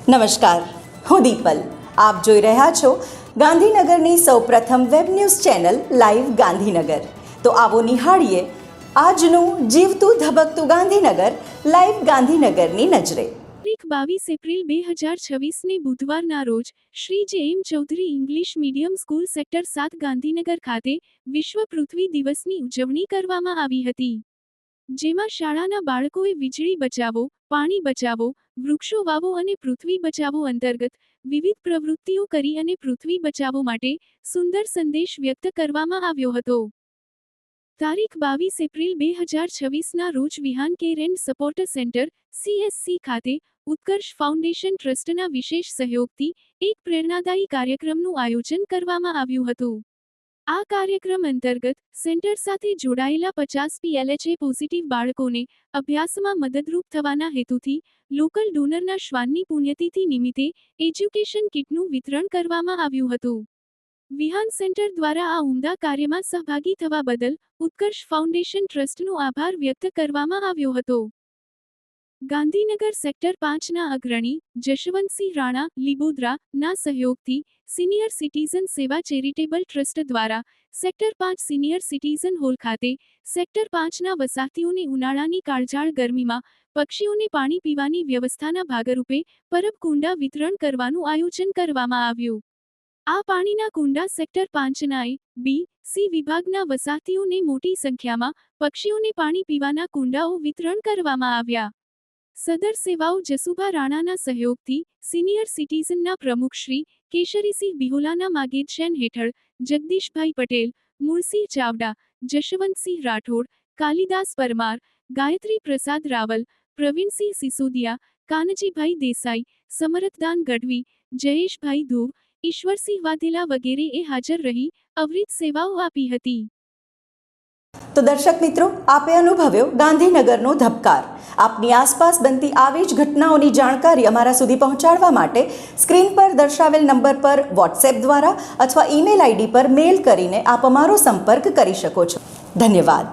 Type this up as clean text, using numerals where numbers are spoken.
નમસ્કાર, હું દીપલ. આપ જોઈ રહ્યા છો ગાંધીનગરની સૌપ્રથમ web news channel live Gandhinagar. તો આવો નિહાળીએ આજનું જીવતું ધબકતું ગાંધીનગર લાઈવ ગાંધીનગરની નજરે. તારીખ 22 એપ્રિલ 2026ને બુધવારના રોજ Shri J M Chaudhary English medium school sector 7 Gandhinagar ખાતે વિશ્વ પૃથ્વી દિવસની ઉજવણી કરવામાં આવી હતી, જેમાં શાળાના બાળકોએ વીજળી બચાવો, પાણી બચાવો, વૃક્ષો વાવો અને પૃથ્વી બચાવો અંતર્ગત વિવિધ પ્રવૃત્તિઓ કરી અને પૃથ્વી બચાવો માટે સુંદર સંદેશ વ્યક્ત કરવામાં આવ્યો હતો. તારીખ 22 એપ્રિલ 2026ના રોજ Vihaan care and support centre CSC ખાતે ઉત્કર્ષ ફાઉન્ડેશન ટ્રસ્ટના વિશેષ સહયોગથી એક પ્રેરણાદાયી કાર્યક્રમનું આયોજન કરવામાં આવ્યું હતું. આ કાર્યક્રમ અંતર્ગત સેન્ટર સાથે જોડાયેલા 50 PLHA પોઝિટિવ બાળકોને અભ્યાસમાં મદદરૂપ થવાના હેતુથી લોકલ ડોનરના શ્વાનની પુણ્યતિથિ નિમિત્તે એજ્યુકેશન કિટનું વિતરણ કરવામાં આવ્યું હતું. વિહાન સેન્ટર દ્વારા આ ઉમદા કાર્યમાં સહભાગી થવા બદલ ઉત્કર્ષ ફાઉન્ડેશન ટ્રસ્ટનો આભાર વ્યક્ત કરવામાં આવ્યો હતો. ગાંધીનગર સેક્ટર 5ના અગ્રણી જશવંતસિંહ રાણા લીબોદરા ના સહયોગથી સિનિયર સિટીઝન સેવા ચેરિટેબલ ટ્રસ્ટ દ્વારા સેક્ટર 5 સિનિયર સિટીઝન હોલ ખાતે સેક્ટર 5ના વસાહતીઓને ઉનાળાની કાળઝાળ ગરમીમાં પક્ષીઓને પાણી પીવાની વ્યવસ્થાના ભાગરૂપે પરબ કુંડા વિતરણ કરવાનું આયોજન કરવામાં આવ્યું. આ પાણીના કુંડા સેક્ટર 5ના A-B-C વિભાગના વસાહતીઓને મોટી સંખ્યામાં પક્ષીઓને પાણી પીવાના કુંડાઓ વિતરણ કરવામાં આવ્યા. સદર સેવાઓ જસુભા રાણાના સહયોગથી સિનિયર સિટીઝનના પ્રમુખ શ્રી કેશરીસિંહ બિહોલાના માર્ગદર્શન હેઠળ જગદીશભાઈ પટેલ, મૂળસિંહ ચાવડા, જશવંતસિંહ રાઠોડ, કાલિદાસ પરમાર, ગાયત્રી પ્રસાદ રાવલ, પ્રવીણસિંહ સિસોદિયા, કાનજીભાઈ દેસાઈ, સમરથદાન ગઢવી, જયેશભાઈ ધુવ, ઈશ્વરસિંહ વાઘેલા વગેરેએ હાજર રહી અવિરત સેવાઓ આપી હતી. તો દર્શક મિત્રો, આપે અનુભવ્યો ગાંધીનગરનો ધબકાર. આપની આસપાસ બનતી આવી જ ઘટનાઓની જાણકારી અમારા સુધી પહોંચાડવા માટે સ્ક્રીન પર દર્શાવેલ નંબર પર વોટ્સએપ દ્વારા અથવા ઈમેલ ID પર મેલ કરીને આપ અમારો સંપર્ક કરી શકો છો. ધન્યવાદ.